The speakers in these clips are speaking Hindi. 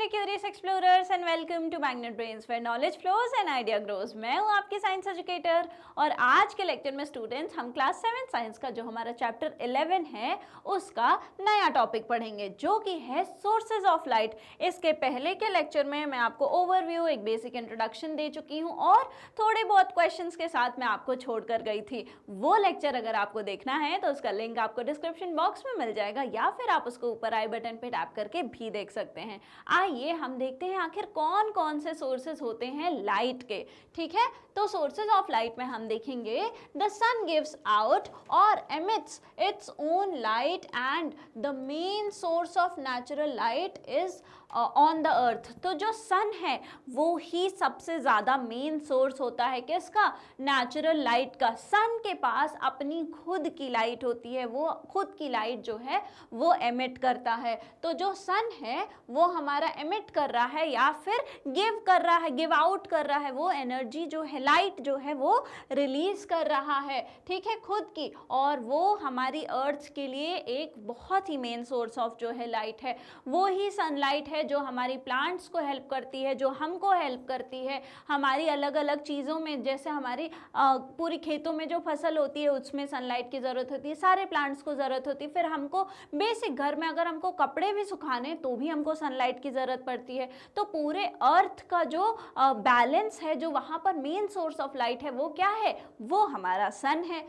Curious explorers and welcome to Magnet Brains where knowledge flows and idea grows. मैं हूँ आपकी साइंस एजुकेटर और आज के लेक्चर में स्टूडेंट्स हम क्लास 7 साइंस का जो हमारा चैप्टर 11 है उसका नया टॉपिक पढ़ेंगे जो कि है सोर्सेज ऑफ लाइट। इसके पहले के लेक्चर में मैं आपको ओवरव्यू, एक बेसिक इंट्रोडक्शन दे चुकी हूँ और थोड़े बहुत क्वेश्चंस के साथ मैं आपको छोड़कर गई थी। वो लेक्चर अगर आपको देखना है तो उसका लिंक आपको डिस्क्रिप्शन बॉक्स में मिल जाएगा या फिर आप उसको ऊपर आई बटन पे टैप करके भी देख सकते हैं। आइए हम देखते हैं आखिर कौन कौन से सोर्सेज होते हैं लाइट के। ठीक है, तो सोर्सेज ऑफ लाइट में हम देखेंगे द सन गिव्स आउट और emits its own light and the main source of natural light is on the earth. तो जो सन है वो ही सबसे ज़्यादा मेन सोर्स होता है किसका? नेचुरल लाइट का। सन के पास अपनी खुद की लाइट होती है, वो खुद की लाइट जो है वो एमिट करता है। तो जो सन है वो हमारा एमिट कर रहा है या फिर गिव कर रहा है, गिव आउट कर रहा है, वो एनर्जी जो है, लाइट जो है वो रिलीज कर रहा है, ठीक है, खुद की। और वो हमारी अर्थ के लिए एक बहुत ही मेन सोर्स ऑफ जो है लाइट है। वो ही सनलाइट है जो हमारी प्लांट्स को हेल्प करती है, जो हमको हेल्प करती है हमारी अलग अलग चीज़ों में। जैसे हमारी पूरी खेतों में जो फसल होती है उसमें सनलाइट की ज़रूरत होती है, सारे प्लांट्स को ज़रूरत होती है। फिर हमको बेसिक घर में अगर हमको कपड़े भी सुखाने तो भी हमको सनलाइट की ज़रूरत पड़ती है। तो पूरे अर्थ का जो बैलेंस है, जो वहाँ पर मेन सोर्स ऑफ लाइट है, वो क्या है? वो हमारा सन है।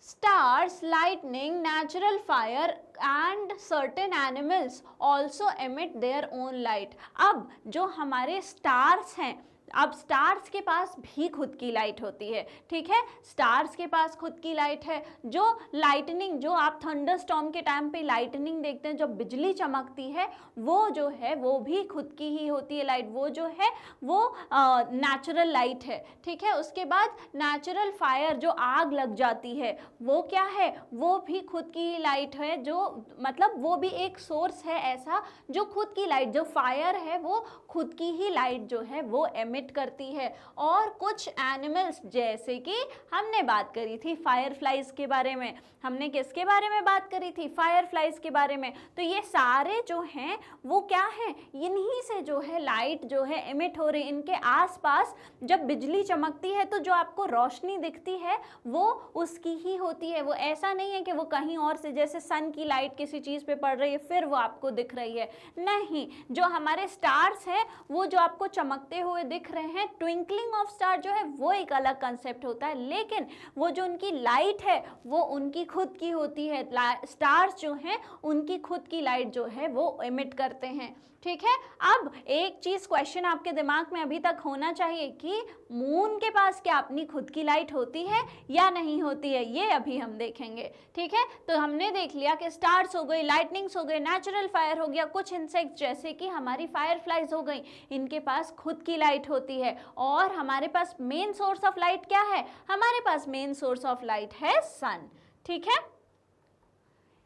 Stars, lightning, natural fire and certain animals also emit their own light। अब जो हमारे स्टार्स हैं, अब स्टार्स के पास भी खुद की लाइट होती है, ठीक है, स्टार्स के पास खुद की लाइट है। जो लाइटनिंग, जो आप थंडर स्टॉर्म के टाइम पे लाइटनिंग देखते हैं, जब बिजली चमकती है, वो जो है वो भी खुद की ही होती है लाइट। वो जो है वो नेचुरल लाइट है, ठीक है। उसके बाद नेचुरल फायर, जो आग लग जाती है, वो क्या है? वो भी खुद की ही लाइट है। जो मतलब वो भी एक सोर्स है ऐसा जो खुद की लाइट, जो फायर है वो खुद की ही लाइट जो है वो एमिट करती है। और कुछ एनिमल्स, जैसे कि हमने बात करी थी फायरफ्लाइज के बारे में, हमने किसके बारे में बात करी थी? फायरफ्लाइज के बारे में। तो ये सारे जो हैं वो क्या हैं? इन्हीं से जो है लाइट जो है एमिट हो रही। इनके आसपास जब बिजली चमकती है तो जो आपको रोशनी दिखती है वो उसकी ही होती है। वो ऐसा नहीं है कि वो कहीं और से, जैसे सन की लाइट किसी चीज़ पे पड़ रही है फिर वो आपको दिख रही है, नहीं। जो हमारे स्टार्स हैं वो जो आपको चमकते हुए दिख रहे हैं, ट्विंकलिंग ऑफ स्टार जो है वो एक अलग कंसेप्ट होता है, लेकिन वो जो उनकी लाइट है वो उनकी खुद की होती है। स्टार्स जो हैं उनकी खुद की लाइट जो है वो एमिट करते हैं, ठीक है। अब एक चीज क्वेश्चन आपके दिमाग में अभी तक होना चाहिए कि मून के पास क्या अपनी खुद की लाइट होती है या नहीं होती है, ये अभी हम देखेंगे, ठीक है। तो हमने देख लिया कि स्टार्स हो गई, लाइटनिंग्स हो गए, नेचुरल फायर हो गया, कुछ इंसेक्ट्स जैसे कि हमारी फायरफ्लाइज हो गई, इनके पास खुद की लाइट होती है। और हमारे पास मेन सोर्स ऑफ लाइट क्या है? हमारे पास मेन सोर्स ऑफ लाइट है सन, ठीक है।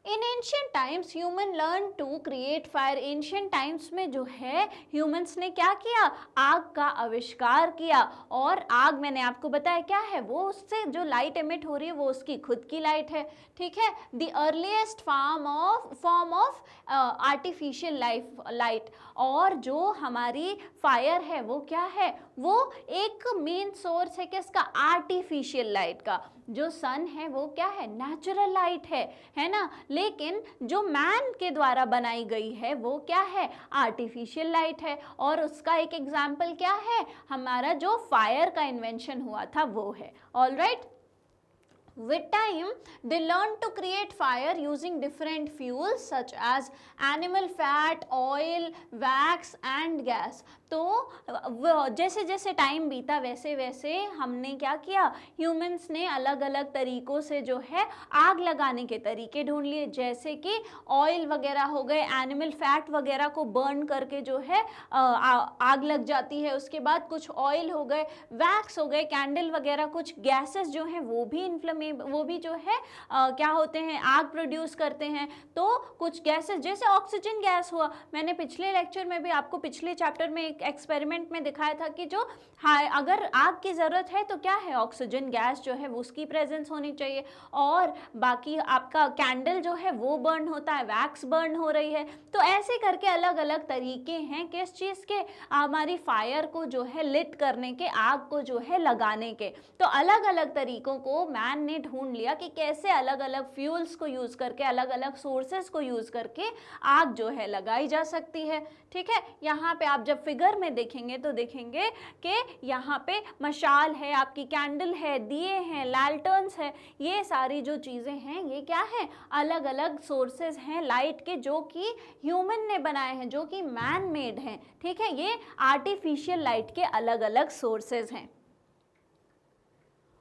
In ancient times human learn to create fire. Ancient times में जो है ह्यूमंस ने क्या किया? आग का आविष्कार किया। और आग, मैंने आपको बताया क्या है, वो उससे जो लाइट एमिट हो रही है वो उसकी खुद की लाइट है, ठीक है। The earliest form of artificial light. और जो हमारी फायर है वो क्या है? वो एक मेन सोर्स है किसका? आर्टिफिशियल लाइट का। जो सन है वो क्या है? नेचुरल लाइट है ना। लेकिन जो मैन के द्वारा बनाई गई है वो क्या है? आर्टिफिशियल लाइट है। और उसका एक एग्जाम्पल क्या है? हमारा जो फायर का इन्वेंशन हुआ था वो है। Alright, with time they learn to create fire using different fuels such as animal fat, oil, wax and gas। तो जैसे जैसे टाइम बीता वैसे वैसे हमने क्या किया? ह्यूमंस ने अलग अलग तरीकों से जो है आग लगाने के तरीके ढूंढ लिए, जैसे कि ऑयल वगैरह हो गए, एनिमल फैट वगैरह को बर्न करके जो है आग लग जाती है। उसके बाद कुछ ऑयल हो गए, वैक्स हो गए, कैंडल वगैरह, कुछ गैसेस जो हैं वो भी इन्फ्लेमेशन में वो भी जो है क्या होते हैं, आग प्रोड्यूस करते हैं। तो कुछ गैसेस जैसे ऑक्सीजन गैस हुआ, मैंने पिछले लेक्चर में भी आपको पिछले चैप्टर में एक एक्सपेरिमेंट में दिखाया था कि जो अगर आग की ज़रूरत है तो क्या है, ऑक्सीजन गैस जो है उसकी प्रेजेंस होनी चाहिए। और बाकी आपका कैंडल जो है वो बर्न होता है, वैक्स बर्न हो रही है। तो ऐसे करके अलग अलग तरीके हैं किस चीज़ के, हमारी फायर को जो है लिट करने के, आग को जो है लगाने के। तो अलग अलग तरीकों को मैन ने ढूंढ लिया कि कैसे अलग अलग फ्यूल्स को यूज़ करके, अलग अलग सोर्सेस को यूज़ करके आग जो है लगाई जा सकती है। ठीक है, यहाँ पे आप जब फिगर में देखेंगे तो देखेंगे कि यहाँ पे मशाल है, आपकी कैंडल है, दिए हैं, लैल्टर्न्स है, ये सारी जो चीज़ें हैं ये क्या है, अलग अलग सोर्सेज हैं लाइट के, जो कि ह्यूमन ने बनाए हैं, जो कि मैन मेड हैं। ठीक है, ये आर्टिफिशियल लाइट के अलग अलग सोर्सेज हैं।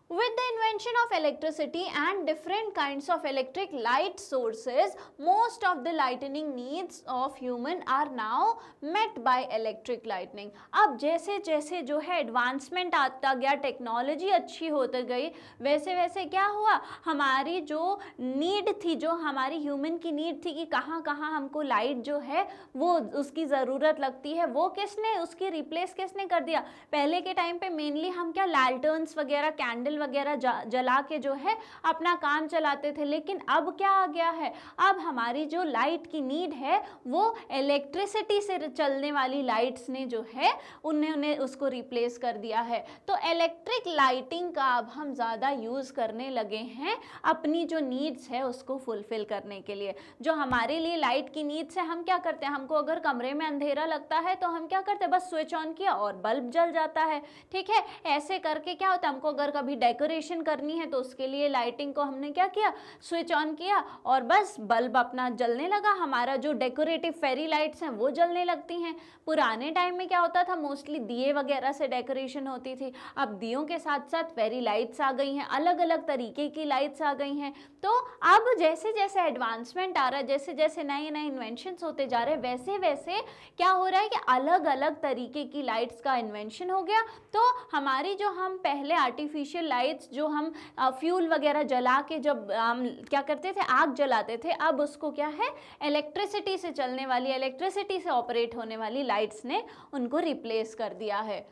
With the invention of electricity and different kinds of electric light sources, most of the lightning needs of human are now met by electric lightning. अब जैसे जैसे जो है एडवांसमेंट आता गया, टेक्नोलॉजी अच्छी होती गई, वैसे वैसे क्या हुआ, हमारी जो नीड थी, जो हमारी ह्यूमन की नीड थी कि कहाँ कहाँ हमको लाइट जो है वो उसकी ज़रूरत लगती है, वो किसने उसकी रिप्लेस किसने कर दिया। पहले के टाइम पे मेनली हम क्या लैल्टर्न्स वगैरह, कैंडल वगैरह जला के जो है अपना काम चलाते थे। लेकिन अब क्या आ गया है, अब हमारी जो लाइट की नीड है वो इलेक्ट्रिसिटी से चलने वाली लाइट्स ने जो है उन्होंने उसको रिप्लेस कर दिया है। तो इलेक्ट्रिक लाइटिंग का अब हम ज़्यादा यूज़ करने लगे हैं अपनी जो नीड्स है उसको फुलफिल करने के लिए। जो हमारे लिए लाइट की नीड्स है, हम क्या करते हैं, हमको अगर कमरे में अंधेरा लगता है तो हम क्या करते हैं, बस स्विच ऑन किया और बल्ब जल जाता है। ठीक है, ऐसे करके क्या होता है, हमको अगर कभी डेकोरेशन करनी है तो उसके लिए लाइटिंग को हमने क्या किया, स्विच ऑन किया और बस बल्ब अपना जलने लगा, हमारा जो डेकोरेटिव फेरी लाइट्स हैं वो जलने लगती हैं। पुराने टाइम में क्या होता था, मोस्टली दिए वगैरह से डेकोरेशन होती थी। अब दियों के साथ साथ फेरी लाइट्स आ गई हैं, अलग अलग तरीके की लाइट्स आ गई हैं। तो अब जैसे जैसे एडवांसमेंट आ रहा है, जैसे जैसे नए नए इन्वेंशंस होते जा रहे हैं, वैसे वैसे क्या हो रहा है कि अलग अलग तरीके की लाइट्स का इन्वेंशन हो गया। तो हमारी जो हम पहले आर्टिफिशियल लाइट्स जो हम फ्यूल वगैरह जला के जब हम क्या करते थे, आग जलाते थे, अब उसको क्या है, इलेक्ट्रिसिटी से चलने वाली, इलेक्ट्रिसिटी से ऑपरेट होने वाली लाइट्स ने उनको रिप्लेस कर दिया है।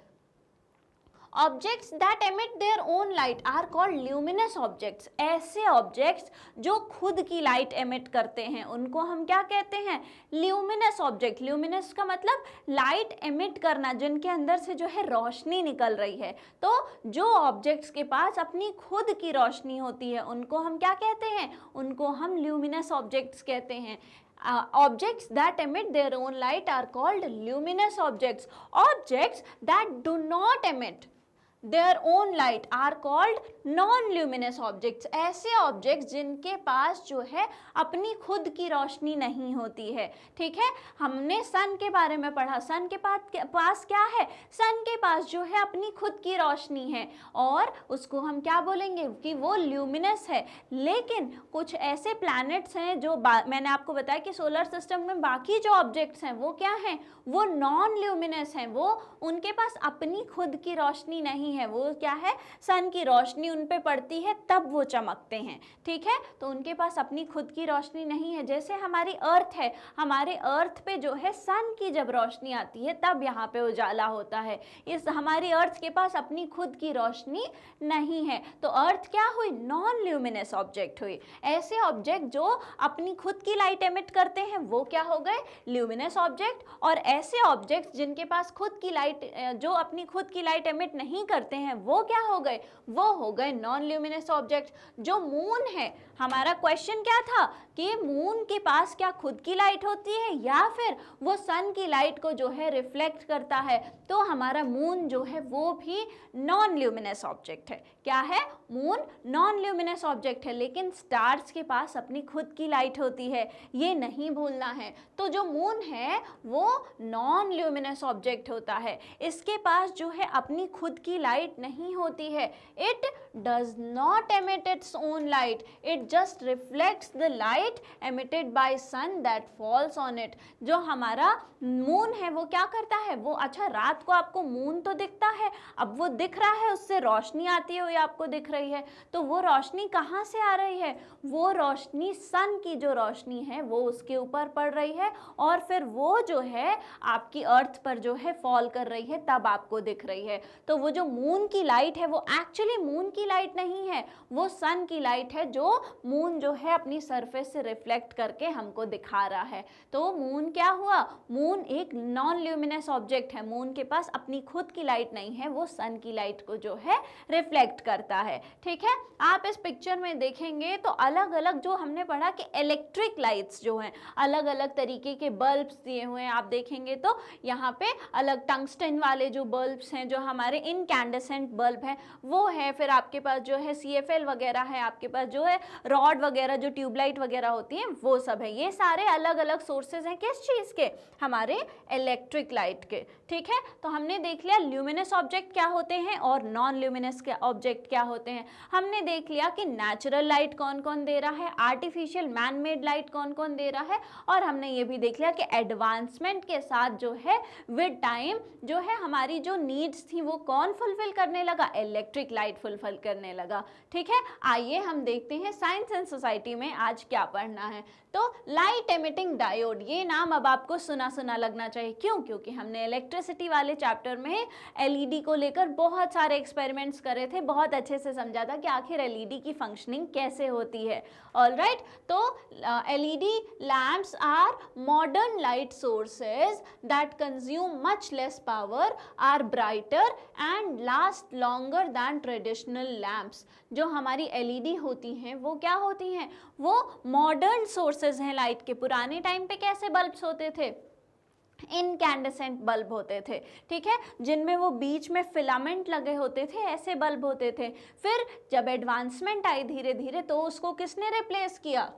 Objects that emit their own light are called luminous objects. ऐसे ऑब्जेक्ट्स जो खुद की लाइट एमिट करते हैं उनको हम क्या कहते हैं, ल्यूमिनस ऑब्जेक्ट। ल्यूमिनस का मतलब लाइट एमिट करना, जिनके अंदर से जो है रोशनी निकल रही है। तो जो ऑब्जेक्ट्स के पास अपनी खुद की रोशनी होती है उनको हम क्या कहते हैं, उनको हम ल्यूमिनस ऑब्जेक्ट्स कहते हैं। Objects that emit their own light are called luminous objects. Objects that do not emit their own light are called non-luminous objects. ऐसे ऑब्जेक्ट्स जिनके पास जो है अपनी खुद की रोशनी नहीं होती है। ठीक है, हमने सन के बारे में पढ़ा, सन के पास क्या है, सन के पास जो है अपनी खुद की रोशनी है और उसको हम क्या बोलेंगे कि वो ल्यूमिनस है। लेकिन कुछ ऐसे प्लैनेट्स हैं जो मैंने आपको बताया कि सोलर सिस्टम में बाकी जो ऑब्जेक्ट्स हैं वो क्या हैं, वो नॉन ल्यूमिनस हैं, वो उनके पास अपनी खुद की रोशनी नहीं है। वो क्या है, सन की रोशनी उन पे पड़ती है तब वो चमकते हैं। ठीक है, तो उनके पास अपनी खुद की रोशनी नहीं है। जैसे हमारी अर्थ है, हमारे अर्थ पे जो है सन की जब रोशनी आती है तब यहाँ पे उजाला होता है। इस हमारी अर्थ के पास अपनी खुद की रोशनी नहीं है, तो अर्थ क्या हुई, नॉन ल्यूमिनस ऑब्जेक्ट हुई। ऐसे ऑब्जेक्ट जो अपनी खुद की लाइट एमिट करते हैं वो क्या हो गए, ल्यूमिनस ऑब्जेक्ट। और ऐसे ऑब्जेक्ट्स जिनके पास खुद की लाइट, जो अपनी खुद की लाइट एमिट नहीं करते हैं, वो क्या हो गए, वो हो गए नॉन ल्यूमिनस ऑब्जेक्ट। जो मून है, हमारा क्वेश्चन क्या था कि मून के पास क्या खुद की लाइट होती है या फिर वो सन की लाइट को जो है रिफ्लेक्ट करता है। तो हमारा मून जो है वो भी नॉन ल्यूमिनस ऑब्जेक्ट है। क्या है, मून नॉन ल्यूमिनस ऑब्जेक्ट है। लेकिन स्टार्स के पास अपनी खुद की लाइट होती है, ये नहीं भूलना है। तो जो मून है वो नॉन ल्यूमिनस ऑब्जेक्ट होता है, इसके पास जो है अपनी खुद की लाइट नहीं होती है। It does not emit its own light, it it just reflects the light emitted by sun that falls on it. जो हमारा मून है वो क्या करता है, वो अच्छा रात को आपको मून तो दिखता है, अब वो दिख रहा है, उससे रोशनी आती हुई आपको दिख रही है, तो वो रोशनी कहाँ से आ रही है, वो रोशनी सन की जो रोशनी है वो उसके ऊपर पड़ रही है और फिर वो जो है आपकी अर्थ पर जो है फॉल कर रही है, तब आपको दिख रही है। तो वो जो मून की लाइट है वो एक्चुअली मून की लाइट नहीं है, वो सन की लाइट है जो मून जो है अपनी सरफेस से रिफ्लेक्ट करके हमको दिखा रहा है। तो मून क्या हुआ, मून एक नॉन ल्यूमिनस ऑब्जेक्ट है, मून के पास अपनी खुद की लाइट नहीं है, वो सन की लाइट को जो है रिफ्लेक्ट करता है। ठीक है, आप इस पिक्चर में देखेंगे तो अलग अलग जो हमने पढ़ा कि इलेक्ट्रिक लाइट्स जो हैं, अलग अलग तरीके के बल्ब्स दिए हुए हैं। आप देखेंगे तो यहाँ पे अलग टंगस्टन वाले जो बल्ब्स हैं, जो हमारे इनकैंडेसेंट बल्ब हैं वो है, फिर आपके पास जो है CFL वगैरह है, आपके पास जो है रॉड वगैरह जो ट्यूबलाइट वगैरह होती हैं वो सब है। ये सारे अलग अलग सोर्सेज हैं किस चीज़ के, हमारे इलेक्ट्रिक लाइट के। ठीक है, तो हमने देख लिया ल्यूमिनस ऑब्जेक्ट क्या होते हैं और नॉन ल्यूमिनस के ऑब्जेक्ट क्या होते हैं। हमने देख लिया कि नेचुरल लाइट कौन कौन दे रहा है, आर्टिफिशियल मैन मेड लाइट कौन कौन दे रहा है, और हमने ये भी देख लिया कि एडवांसमेंट के साथ जो है विद टाइम जो है हमारी जो नीड्स थी वो कौन फुलफिल करने लगा, इलेक्ट्रिक लाइट फुलफिल करने लगा। ठीक है, आइए हम देखते हैं साइंस एंड सोसाइटी में आज क्या पढ़ना है। तो लाइट एमिटिंग डायोड, ये नाम अब आपको सुना सुना लगना चाहिए, क्यों, क्योंकि हमने इलेक्ट्रिसिटी वाले चैप्टर में LED को लेकर बहुत सारे एक्सपेरिमेंट्स करे थे, बहुत अच्छे से समझा था कि आखिर LED की फंक्शनिंग कैसे होती है। ऑलराइट, तो LED lamps are modern light sources that consume much less power, are brighter and last longer than traditional lamps. जो हमारी LED होती हैं वो क्या होती हैं, वो मॉडर्न सोर्सेज हैं लाइट के। पुराने टाइम पे कैसे बल्ब्स होते थे, इनकैंडेसेंट बल्ब होते थे। ठीक है, जिनमें वो बीच में फिलामेंट लगे होते थे, ऐसे बल्ब होते थे। फिर जब एडवांसमेंट आई धीरे धीरे तो उसको किसने रिप्लेस किया,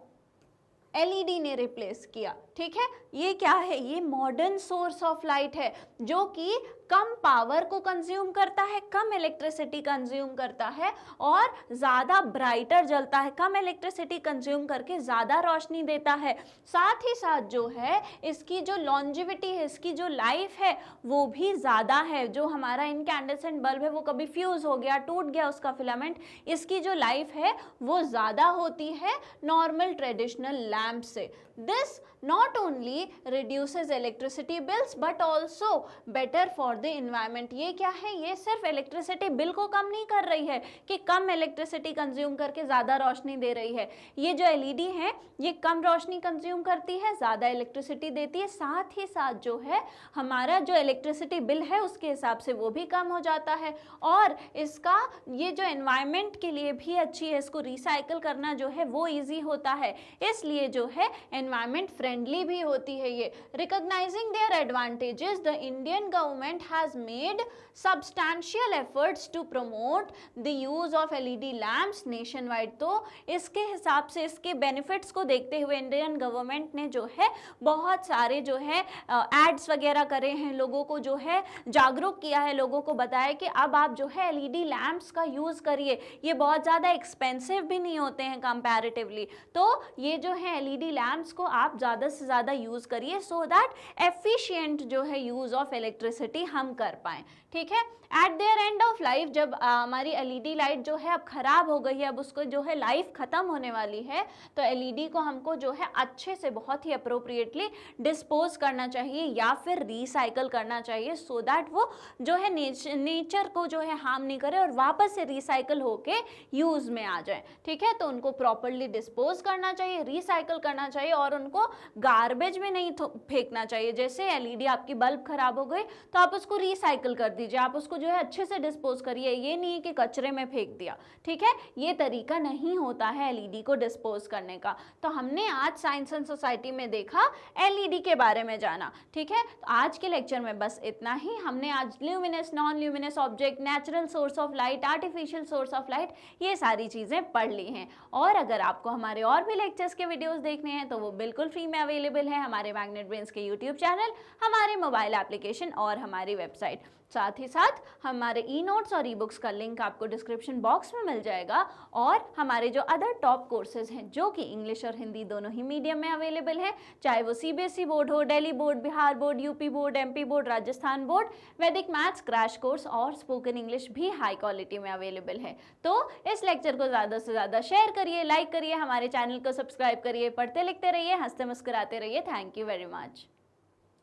LED ने रिप्लेस किया। ठीक है, ये क्या है, ये मॉडर्न सोर्स ऑफ लाइट है जो कि कम पावर को कंज्यूम करता है, कम इलेक्ट्रिसिटी कंज्यूम करता है और ज़्यादा ब्राइटर जलता है, कम इलेक्ट्रिसिटी कंज्यूम करके ज़्यादा रोशनी देता है। साथ ही साथ जो है इसकी जो लॉन्जिविटी है, इसकी जो लाइफ है वो भी ज़्यादा है। जो हमारा इनकैंडेसेंट बल्ब है वो कभी फ्यूज़ हो गया, टूट गया उसका फिलामेंट, इसकी जो लाइफ है वो ज़्यादा होती है नॉर्मल ट्रेडिशनल लैम्प से। This not only reduces electricity bills but also better for the environment। ये क्या है, ये सिर्फ इलेक्ट्रिसिटी बिल को कम नहीं कर रही है कि कम इलेक्ट्रिसिटी कंज्यूम करके ज़्यादा रोशनी दे रही है। ये जो LED है ये कम रोशनी कंज्यूम करती है, ज़्यादा इलेक्ट्रिसिटी देती है, साथ ही साथ जो है हमारा जो इलेक्ट्रिसिटी बिल है उसके हिसाब से वो भी कम हो जाता है और इसका ये जो एनवायरनमेंट के लिए भी अच्छी है, इसको रिसाइकल करना जो है वो ईजी होता है, इसलिए जो है एनवायरनमेंट फ्रेंडली भी होती है ये। Recognising their advantages the Indian government has made substantial efforts to promote the use of LED lamps nation wide. तो इसके हिसाब से, इसके बेनिफिट्स को देखते हुए इंडियन गवर्नमेंट ने जो है बहुत सारे जो है एड्स वगैरह करे हैं, लोगों को जो है जागरूक किया है, लोगों को बताया कि अब आप जो है LED लैम्प्स का यूज़ करिए, ये बहुत ज़्यादा एक्सपेंसिव भी नहीं होते हैं कंपैरेटिवली। तो ये जो है LED लैम्प्स को आप ज़्यादा से ज़्यादा यूज़ करिए सो दैट एफिशिएंट जो है यूज़ ऑफ इलेक्ट्रिसिटी हम कर पाएँ। ठीक है, eight there end of life जब हमारी LED लाइट जो है अब ख़राब हो गई है, अब उसको जो है लाइफ ख़त्म होने वाली है, तो LED को हमको जो है अच्छे से बहुत ही अप्रोप्रिएटली डिस्पोज करना चाहिए या फिर रिसाइकल करना चाहिए सो दैट वो जो है नेचर को जो है हार्म नहीं करे और वापस से रिसाइकल होके यूज़ में आ जाए। ठीक है, तो उनको प्रॉपरली डिस्पोज करना चाहिए, रिसाइकल करना चाहिए और उनको गार्बेज में नहीं फेंकना चाहिए। जैसे LED आपकी बल्ब ख़राब हो गई तो आप उसको रिसाइकल कर दीजिए, आप उसको जो है अच्छे से डिस्पोज करिए, ये नहीं है कि कचरे में फेंक दिया। ठीक है, ये तरीका नहीं होता है LED को डिस्पोज करने का। तो हमने आज साइंस एंड सोसाइटी में देखा, LED के बारे में जाना। ठीक है, तो आज के लेक्चर में बस इतना ही। हमने आज luminous, non luminous object, natural source of light, artificial source of light, ये सारी चीज़ें पढ़ ली हैं। और अगर आपको हमारे और भी लेक्चर्स के वीडियोज़ देखने हैं तो वो बिल्कुल फ्री में अवेलेबल है हमारे मैग्नेट ब्रेन्स के यूट्यूब चैनल, हमारे मोबाइल एप्लीकेशन और हमारी वेबसाइट। साथ ही साथ हमारे ई नोट्स और ई बुक्स का लिंक आपको डिस्क्रिप्शन बॉक्स में मिल जाएगा। और हमारे जो अदर टॉप कोर्सेज हैं जो कि इंग्लिश और हिंदी दोनों ही मीडियम में अवेलेबल है, चाहे वो सीबीएसई बोर्ड हो, Delhi board, Bihar board, UP board, MP board, Rajasthan board, वैदिक मैथ्स क्रैश कोर्स और स्पोकन इंग्लिश भी हाई क्वालिटी में अवेलेबल है। तो इस लेक्चर को ज़्यादा से ज़्यादा शेयर करिए, लाइक करिए, हमारे चैनल को सब्सक्राइब करिए, पढ़ते लिखते रहिए, हंसते मुस्कुराते रहिए। Thank you very much.